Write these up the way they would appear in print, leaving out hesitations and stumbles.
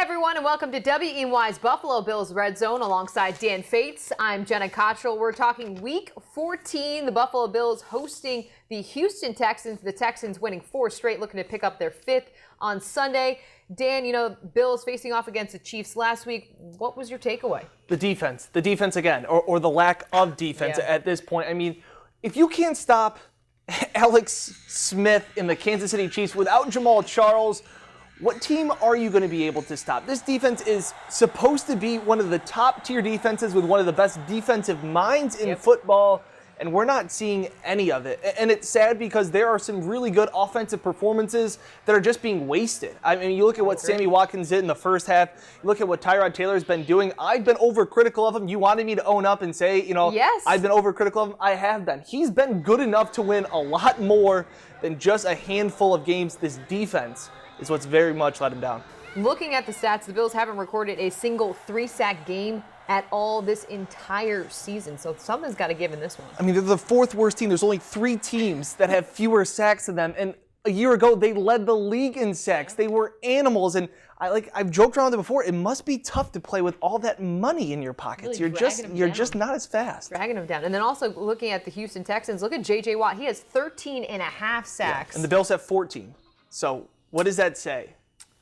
everyone, and welcome to WENY's Buffalo Bills Red Zone alongside Dan Fates. I'm Jenna Cottrell. We're talking Week 14. The Buffalo Bills hosting the Houston Texans. The Texans winning 4 straight, looking to pick up their 5th on Sunday. Dan, Bills facing off against the Chiefs last week. What was your takeaway? The defense again, or the lack of defense at this point. I mean, if you can't stop Alex Smith in the Kansas City Chiefs without Jamal Charles, what team are you going to be able to stop? This defense is supposed to be one of the top-tier defenses with one of the best defensive minds in football, and we're not seeing any of it. And it's sad because there are some really good offensive performances that are just being wasted. I mean, you look at what Sammy Watkins did in the first half. You look at what Tyrod Taylor's been doing. I've been overcritical of him. You wanted me to own up and say, yes, I've been overcritical of him. I have been. He's been good enough to win a lot more than just a handful of games. This defense is what's very much let him down. Looking at the stats, the Bills haven't recorded a single 3-sack game at all this entire season, so something's got to give in this one. I mean, they're the 4th worst team. There's only 3 teams that have fewer sacks than them, and a year ago they led the league in sacks. They were animals, and I've joked around with it before. It must be tough to play with all that money in your pockets. Really you're just not as fast. Dragging them down. And then also looking at the Houston Texans, look at J.J. Watt. He has 13 and a half sacks. Yeah. And the Bills have 14. So what does that say?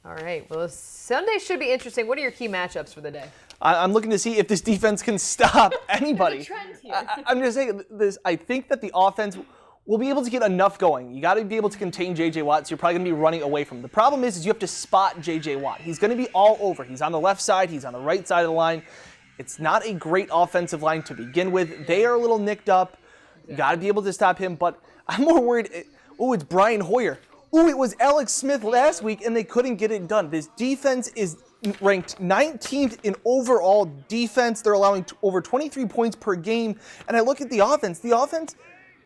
All right. Well, Sunday should be interesting. What are your key matchups for the day? I'm looking to see if this defense can stop anybody. There's a trend here. I'm just saying this. I think that the offense will be able to get enough going. You got to be able to contain J.J. Watt, so you're probably going to be running away from him. The problem is you have to spot J.J. Watt. He's going to be all over. He's on the left side. He's on the right side of the line. It's not a great offensive line to begin with. They are a little nicked up. You got to be able to stop him. But I'm more worried. It's Brian Hoyer. It was Alex Smith last week, and they couldn't get it done. This defense is ranked 19th in overall defense. They're allowing over 23 points per game. And I look at the offense. The offense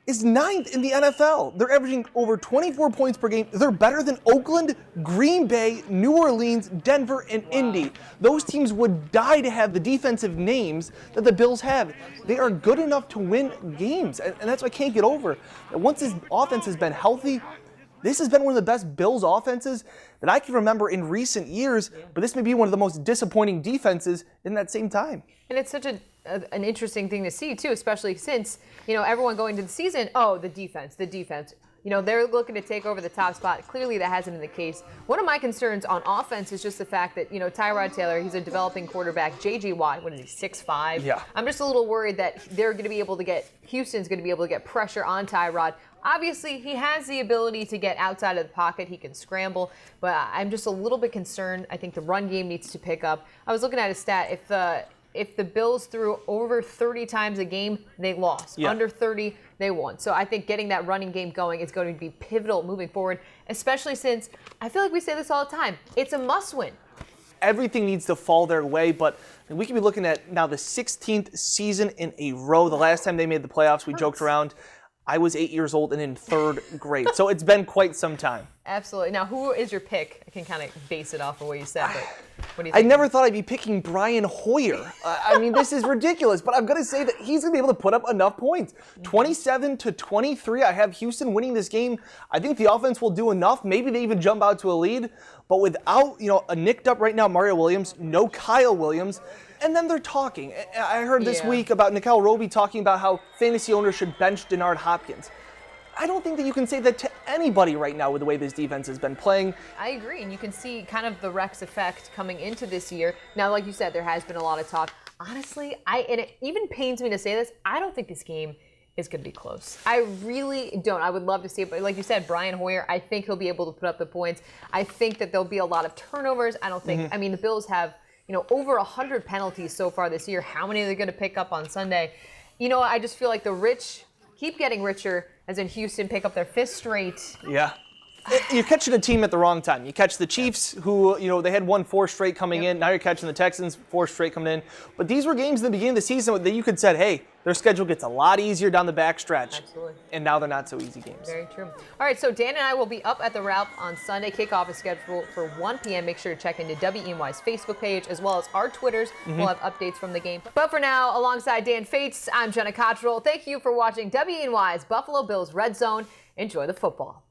is 9th in the NFL. They're averaging over 24 points per game. They're better than Oakland, Green Bay, New Orleans, Denver, and Indy. Those teams would die to have the defensive names that the Bills have. They are good enough to win games, and that's what I can't get over. Once this offense has been healthy, this has been one of the best Bills offenses that I can remember in recent years, but this may be one of the most disappointing defenses in that same time. And it's such an interesting thing to see, too, especially since, everyone going to the season, the defense. They're looking to take over the top spot. Clearly, that hasn't been the case. One of my concerns on offense is just the fact that, Tyrod Taylor, he's a developing quarterback. J.J. Watt, what is he, 6'5"? Yeah. I'm just a little worried that Houston's going to be able to get pressure on Tyrod. Obviously, he has the ability to get outside of the pocket. He can scramble, but I'm just a little bit concerned. I think the run game needs to pick up. I was looking at a stat. If the Bills threw over 30 times a game, they lost. Yeah. Under 30, they won. So I think getting that running game going is going to be pivotal moving forward, especially since I feel like we say this all the time. It's a must-win. Everything needs to fall their way, but we could be looking at now the 16th season in a row. The last time they made the playoffs, we joked around. I was 8 years old and in 3rd grade, so it's been quite some time. Absolutely. Now, who is your pick? I can kind of base it off of what you said, but what do you think? I never thought I'd be picking Brian Hoyer. This is ridiculous, but I'm going to say that he's going to be able to put up enough points. 27-23, I have Houston winning this game. I think the offense will do enough. Maybe they even jump out to a lead, but without, a nicked up right now Mario Williams, no Kyle Williams, and then they're talking. I heard this week about Nickel Roby talking about how fantasy owners should bench Denard Hopkins. I don't think that you can say that to anybody right now with the way this defense has been playing. I agree, and you can see kind of the Rex effect coming into this year. Now, like you said, there has been a lot of talk. Honestly, and it even pains me to say this, I don't think this game is going to be close. I really don't. I would love to see it, but like you said, Brian Hoyer, I think he'll be able to put up the points. I think that there'll be a lot of turnovers. I don't think, the Bills have, over 100 penalties so far this year. How many are they going to pick up on Sunday? I just feel like the rich keep getting richer, as in Houston pick up their 5th straight. Yeah. You're catching a team at the wrong time. You catch the Chiefs, who, they had won 4 straight coming in. Now you're catching the Texans, 4 straight coming in. But these were games in the beginning of the season that you could say, hey, their schedule gets a lot easier down the backstretch. Absolutely. And now they're not so easy games. Very true. All right, so Dan and I will be up at the Ralph on Sunday. Kickoff is scheduled for 1 p.m. Make sure to check into WENY's Facebook page as well as our Twitters. We'll have updates from the game. But for now, alongside Dan Fates, I'm Jenna Cottrell. Thank you for watching WENY's Buffalo Bills Red Zone. Enjoy the football.